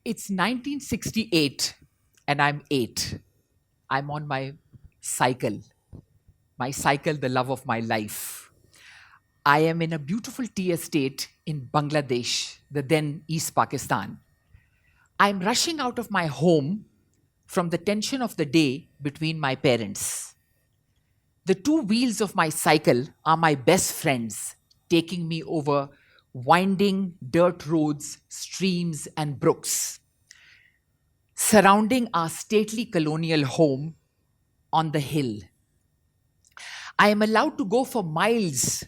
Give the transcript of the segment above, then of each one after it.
It's 1968 and I'm 8. I'm on my cycle, the love of my life. I am in a beautiful tea estate in Bangladesh, the then East Pakistan. I'm rushing out of my home from the tension of the day between my parents. The two wheels of my cycle are my best friends, taking me over winding dirt roads, streams, and brooks, surrounding our stately colonial home on the hill. I am allowed to go for miles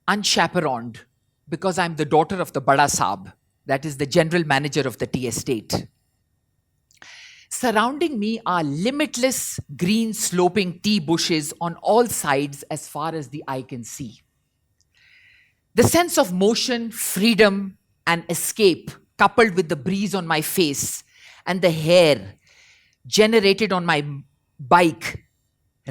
unchaperoned because I'm the daughter of the Bada Saab, that is the general manager of the tea estate. Surrounding me are limitless green sloping tea bushes on all sides as far as the eye can see. The sense of motion, freedom, and escape, coupled with the breeze on my face and the hair generated on my bike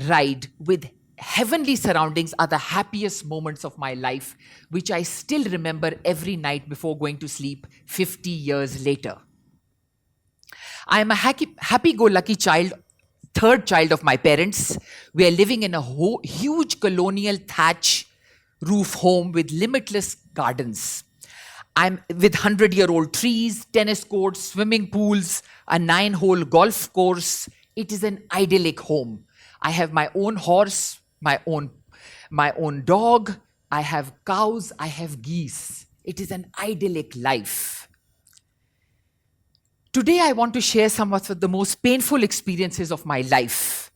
ride with heavenly surroundings, are the happiest moments of my life, which I still remember every night before going to sleep 50 years later. I am a happy-go-lucky child, third child of my parents. We are living in a huge colonial thatch roof home with limitless gardens. I'm with 100-year-old trees, tennis courts, swimming pools, a 9-hole golf course. It is an idyllic home. I have my own horse, my own dog. I have cows. I have geese. It is an idyllic life. Today, I want to share some of the most painful experiences of my life.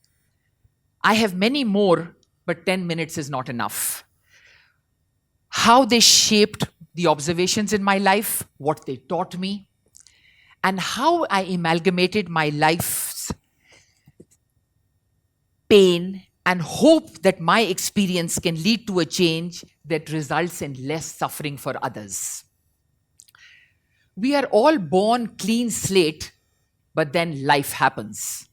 I have many more, but 10 minutes is not enough. How they shaped the observations in my life, what they taught me, and how I amalgamated my life's pain and hope that my experience can lead to a change that results in less suffering for others. We are all born clean slate, but then life happens.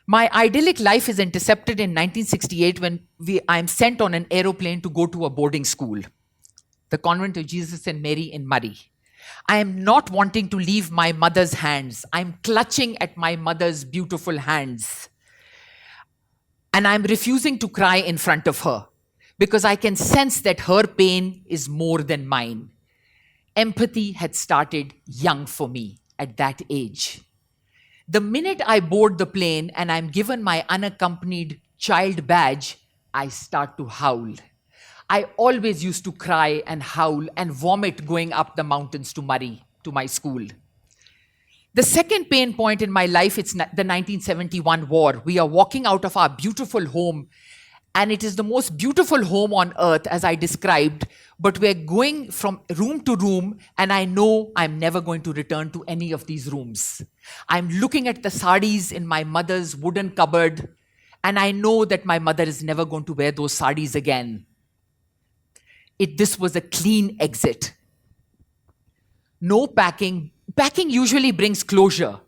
My idyllic life is intercepted in 1968 when I'm sent on an aeroplane to go to a boarding school, the Convent of Jesus and Mary in Murray. I am not wanting to leave my mother's hands. I'm clutching at my mother's beautiful hands. And I'm refusing to cry in front of her because I can sense that her pain is more than mine. Empathy had started young for me at that age. The minute I board the plane and I'm given my unaccompanied child badge, I start to howl. I always used to cry and howl and vomit going up the mountains to Murray, to my school. The second pain point in my life, it's the 1971 war. We are walking out of our beautiful home, and it is the most beautiful home on earth, as I described, but we're going from room to room, and I know I'm never going to return to any of these rooms. I'm looking at the sarees in my mother's wooden cupboard, and I know that my mother is never going to wear those sarees again. This was a clean exit. No packing. Packing usually brings closure.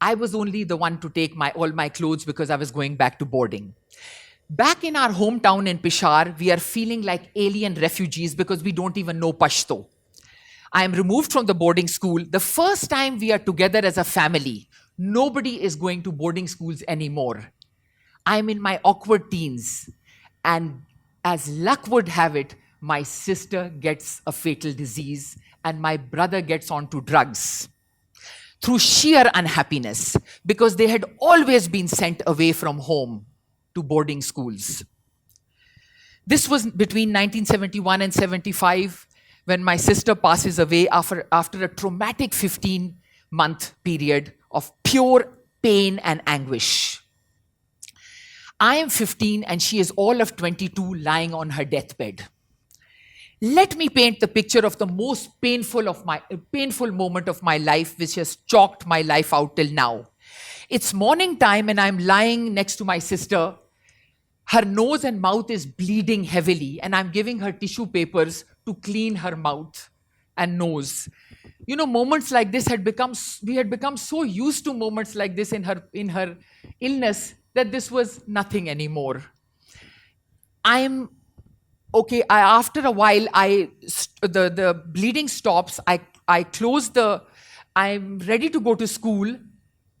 I was only the one to take all my clothes because I was going back to boarding. Back in our hometown in Peshawar, we are feeling like alien refugees because we don't even know Pashto. I am removed from the boarding school. The first time we are together as a family, nobody is going to boarding schools anymore. I'm in my awkward teens. And as luck would have it, my sister gets a fatal disease and my brother gets onto drugs through sheer unhappiness because they had always been sent away from home to boarding schools. This was between 1971 and 75 when my sister passes away after a traumatic 15-month period of pure pain and anguish. I am 15 and she is all of 22 lying on her deathbed. Let me paint the picture of the most painful moment of my life, which has chalked my life out till now. It's morning time and I'm lying next to my sister. Her nose and mouth is bleeding heavily and I'm giving her tissue papers to clean her mouth and nose. You know, moments like this we had become so used to moments like this in her illness that this was nothing anymore. After a while, the bleeding stops. I I'm ready to go to school.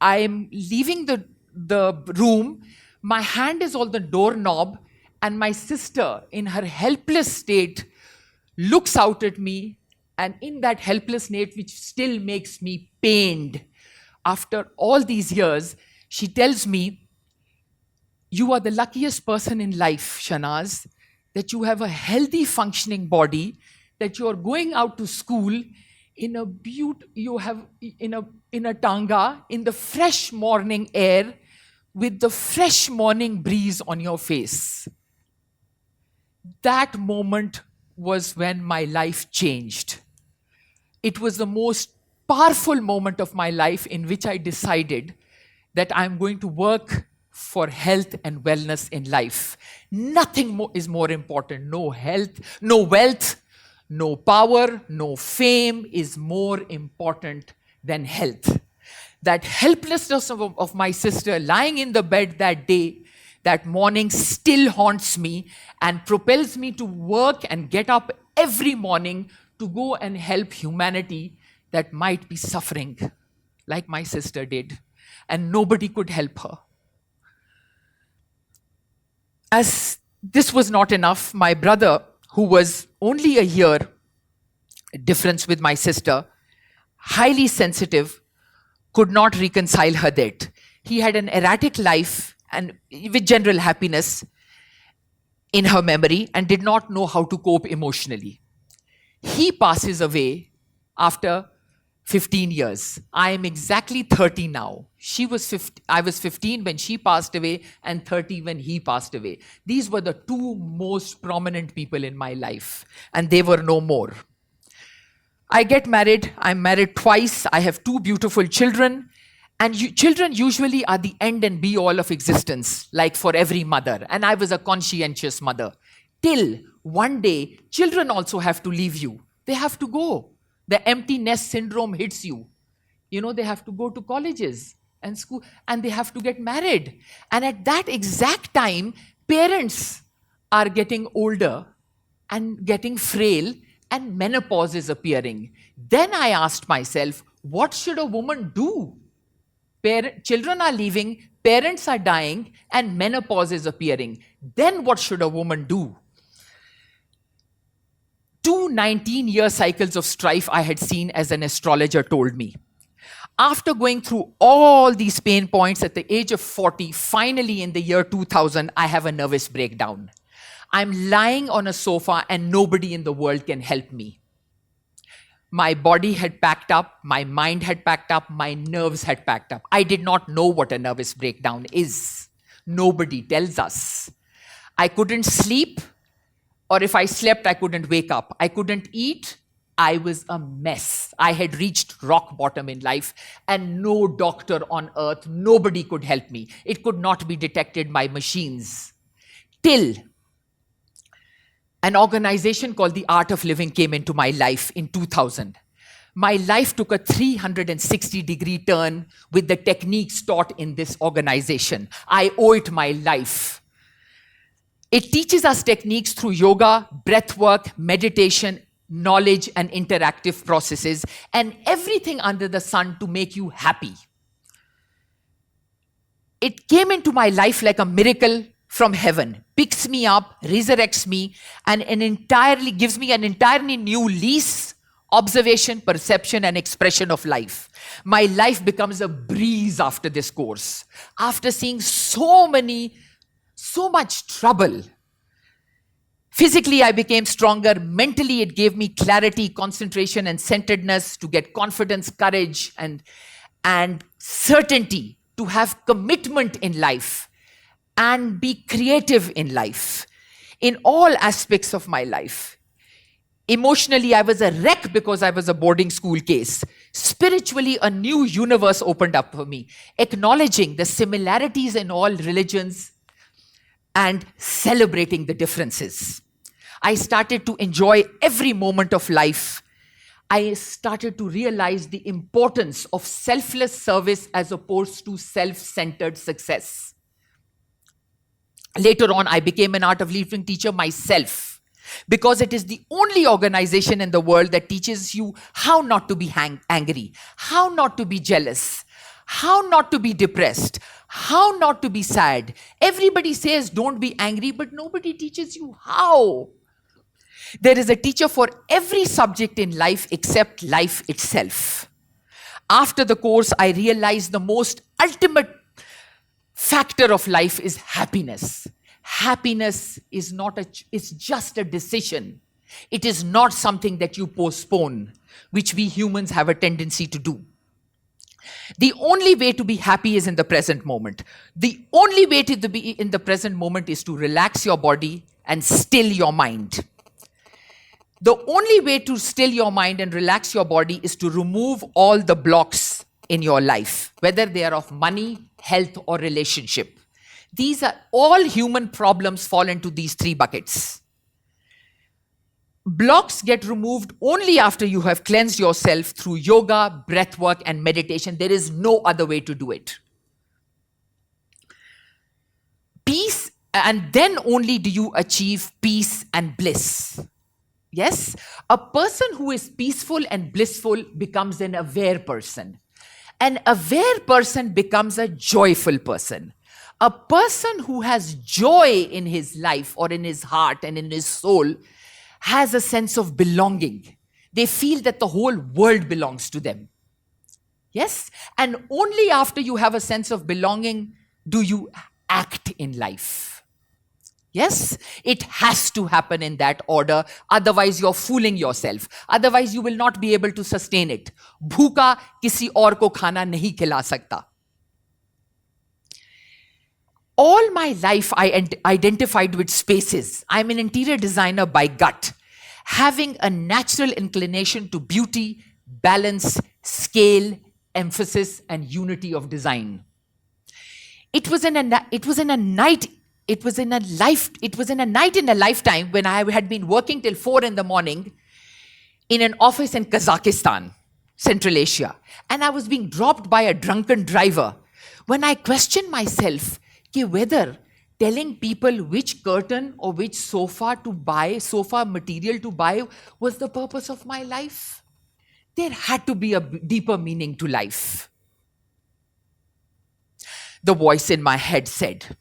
I'm leaving the room. My hand is on the doorknob, and my sister, in her helpless state, looks out at me, and in that helpless state, which still makes me pained, after all these years, she tells me, "You are the luckiest person in life, Shahnaz, that you have a healthy, functioning body, that you are going out to school in a tanga, in the fresh morning air, with the fresh morning breeze on your face." That moment was when my life changed. It was the most powerful moment of my life in which I decided that I'm going to work for health and wellness in life. Nothing is more important. No health, no wealth, no power, no fame is more important than health. That helplessness of my sister lying in the bed that day, that morning, still haunts me and propels me to work and get up every morning to go and help humanity that might be suffering like my sister did, and nobody could help her. As this was not enough, my brother, who was only a year difference with my sister, highly sensitive, could not reconcile her death. He had an erratic life and with general happiness in her memory and did not know how to cope emotionally. He passes away after 15 years. I am exactly 30 now. I was 15 when she passed away and 30 when he passed away. These were the two most prominent people in my life, and they were no more. I get married. I'm married twice. I have two beautiful children. And children usually are the end and be all of existence, like for every mother. And I was a conscientious mother. Till one day, children also have to leave you. They have to go. The empty nest syndrome hits you. You know, they have to go to colleges and school, and they have to get married. And at that exact time, parents are getting older and getting frail, and menopause is appearing. Then I asked myself, what should a woman do? Children are leaving, parents are dying, and menopause is appearing. Then what should a woman do? 2 19-year cycles of strife I had seen, as an astrologer told me. After going through all these pain points at the age of 40, finally in the year 2000, I have a nervous breakdown. I'm lying on a sofa and nobody in the world can help me. My body had packed up, my mind had packed up, my nerves had packed up. I did not know what a nervous breakdown is. Nobody tells us. I couldn't sleep, or if I slept, I couldn't wake up. I couldn't eat. I was a mess. I had reached rock bottom in life, and no doctor on earth, nobody could help me. It could not be detected by machines. Till an organization called The Art of Living came into my life in 2000. My life took a 360-degree turn with the techniques taught in this organization. I owe it my life. It teaches us techniques through yoga, breath work, meditation, knowledge, and interactive processes, and everything under the sun to make you happy. It came into my life like a miracle from heaven, picks me up, resurrects me, and gives me an entirely new lease, observation, perception, and expression of life. My life becomes a breeze after this course. After seeing so much trouble, physically I became stronger. Mentally, it gave me clarity, concentration, and centeredness to get confidence, courage, and certainty to have commitment in life and be creative in life, in all aspects of my life. Emotionally, I was a wreck because I was a boarding school case. Spiritually, a new universe opened up for me, acknowledging the similarities in all religions and celebrating the differences. I started to enjoy every moment of life. I started to realize the importance of selfless service as opposed to self-centered success. Later on, I became an Art of Living teacher myself. because it is the only organization in the world that teaches you how not to be angry, how not to be jealous, how not to be depressed, how not to be sad. Everybody says don't be angry, but nobody teaches you how. There is a teacher for every subject in life except life itself. After the course, I realized the most ultimate factor of life is happiness. Happiness is it's just a decision. It is not something that you postpone, which we humans have a tendency to do. The only way to be happy is in the present moment. The only way to be in the present moment is to relax your body and still your mind. The only way to still your mind and relax your body is to remove all the blocks in your life, whether they are of money, health, or relationship. These are all human problems fall into these three buckets. Blocks get removed only after you have cleansed yourself through yoga, breath work, and meditation. There is no other way to do it. Peace, and then only do you achieve peace and bliss. Yes, a person who is peaceful and blissful becomes an aware person. An aware person becomes a joyful person. A person who has joy in his life or in his heart and in his soul has a sense of belonging. They feel that the whole world belongs to them. Yes, and only after you have a sense of belonging do you act in life. Yes, it has to happen in that order. Otherwise, you're fooling yourself. Otherwise, you will not be able to sustain it. Bhuka kisi aur ko khana nahi khila sakta. All my life, I identified with spaces. I'm an interior designer by gut, having a natural inclination to beauty, balance, scale, emphasis, and unity of design. It was in a night in a lifetime when I had been working till 4 in the morning in an office in Kazakhstan, Central Asia, and I was being dropped by a drunken driver. When I questioned myself whether telling people which curtain or which sofa material to buy was the purpose of my life. There had to be a deeper meaning to life. The voice in my head said,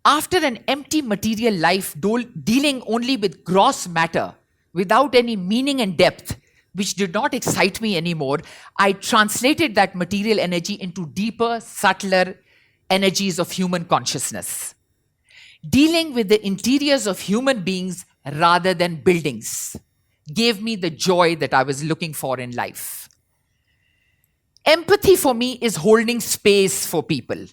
after an empty material life dealing only with gross matter, without any meaning and depth, which did not excite me anymore, I translated that material energy into deeper, subtler energies of human consciousness, dealing with the interiors of human beings rather than buildings, gave me the joy that I was looking for in life. Empathy for me is holding space for people.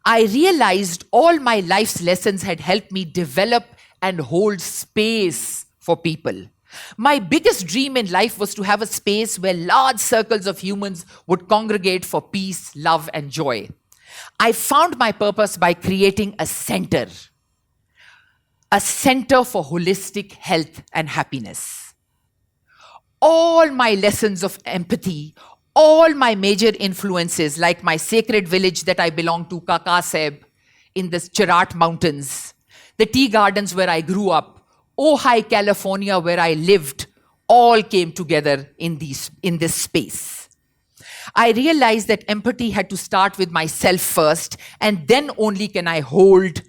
I realized all my life's lessons had helped me develop and hold space for people. My biggest dream in life was to have a space where large circles of humans would congregate for peace, love, and joy. I found my purpose by creating a center for holistic health and happiness. All my lessons of empathy, all my major influences, like my sacred village that I belong to, Kaka Sahib, in the Cherat Mountains, the tea gardens where I grew up, Ojai, California, where I lived, all came together in this space. I realized that empathy had to start with myself first, and then only can I hold,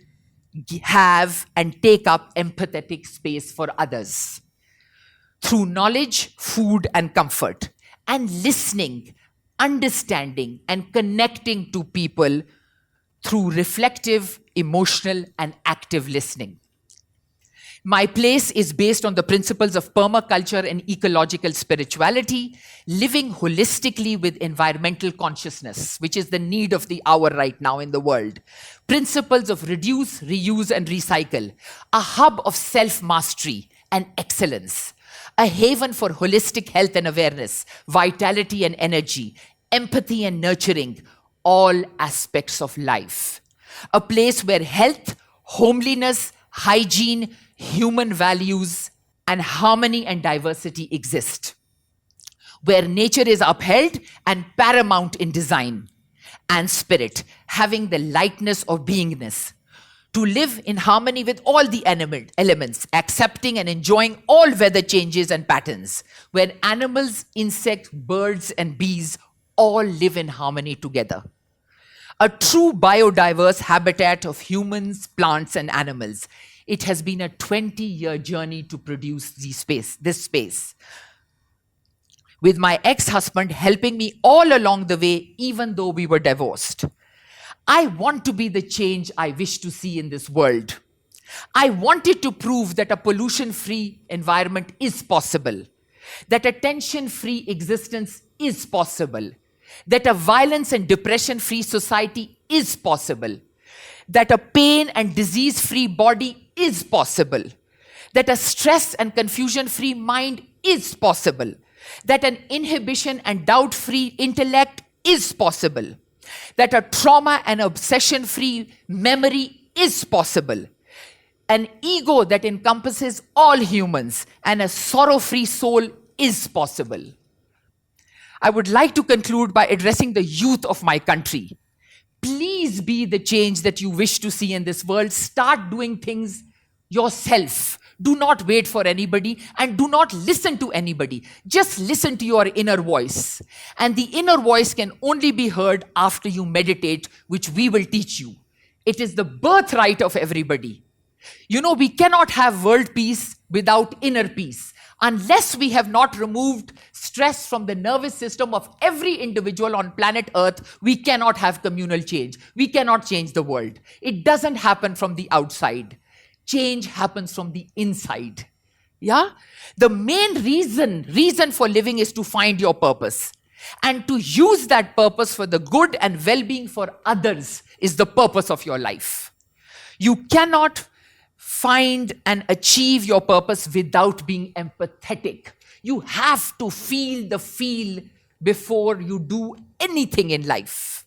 have, and take up empathetic space for others. Through knowledge, food, and comfort, and listening, understanding, and connecting to people through reflective, emotional, and active listening. My place is based on the principles of permaculture and ecological spirituality, living holistically with environmental consciousness, which is the need of the hour right now in the world. Principles of reduce, reuse, and recycle, a hub of self-mastery and excellence, a haven for holistic health and awareness, vitality and energy, empathy and nurturing, all aspects of life. A place where health, homeliness, hygiene, human values, and harmony and diversity exist. Where nature is upheld and paramount in design and spirit, having the lightness of beingness, to live in harmony with all the elements, accepting and enjoying all weather changes and patterns, where animals, insects, birds, and bees all live in harmony together. A true biodiverse habitat of humans, plants, and animals. It has been a 20-year journey to produce this space. With my ex-husband helping me all along the way, even though we were divorced. I want to be the change I wish to see in this world. I wanted to prove that a pollution-free environment is possible, that a tension-free existence is possible, that a violence and depression-free society is possible, that a pain and disease-free body is possible, that a stress and confusion-free mind is possible, that an inhibition and doubt-free intellect is possible, that a trauma and obsession-free memory is possible, an ego that encompasses all humans, and a sorrow-free soul is possible. I would like to conclude by addressing the youth of my country. Please be the change that you wish to see in this world. Start doing things yourself. Do not wait for anybody and do not listen to anybody. Just listen to your inner voice. And the inner voice can only be heard after you meditate, which we will teach you. It is the birthright of everybody. You know, we cannot have world peace without inner peace. Unless we have not removed stress from the nervous system of every individual on planet Earth, we cannot have communal change. We cannot change the world. It doesn't happen from the outside. Change happens from the inside. Yeah? The main reason for living is to find your purpose. And to use that purpose for the good and well-being for others is the purpose of your life. You cannot find and achieve your purpose without being empathetic. You have to feel the feel before you do anything in life.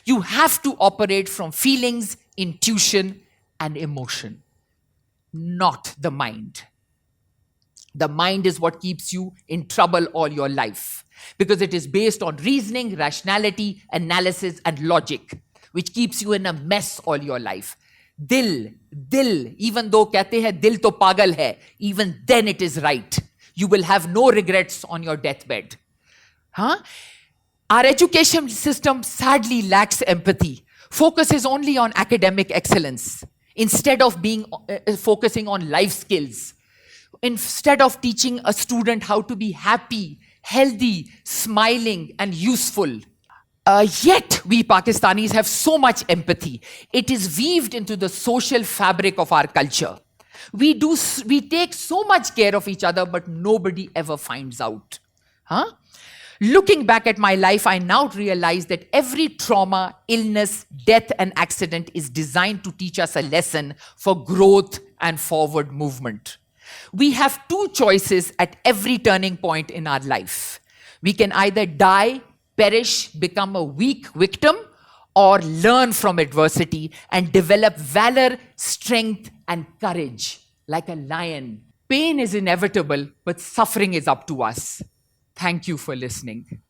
You have to operate from feelings, intuition, and emotion, not the mind. The mind is what keeps you in trouble all your life because it is based on reasoning, rationality, analysis, and logic, which keeps you in a mess all your life. Dil, even though kehte hai dil to pagal hai, even then it is right. You will have no regrets on your deathbed. Huh? Our education system sadly lacks empathy, focuses only on academic excellence, instead of focusing on life skills, instead of teaching a student how to be happy, healthy, smiling, and useful. Yet we Pakistanis have so much empathy. It is weaved into the social fabric of our culture. We take so much care of each other, but nobody ever finds out. Huh? Looking back at my life, I now realize that every trauma, illness, death, and accident is designed to teach us a lesson for growth and forward movement. We have two choices at every turning point in our life. We can either die, perish, become a weak victim, or learn from adversity and develop valor, strength, and courage like a lion. Pain is inevitable, but suffering is up to us. Thank you for listening.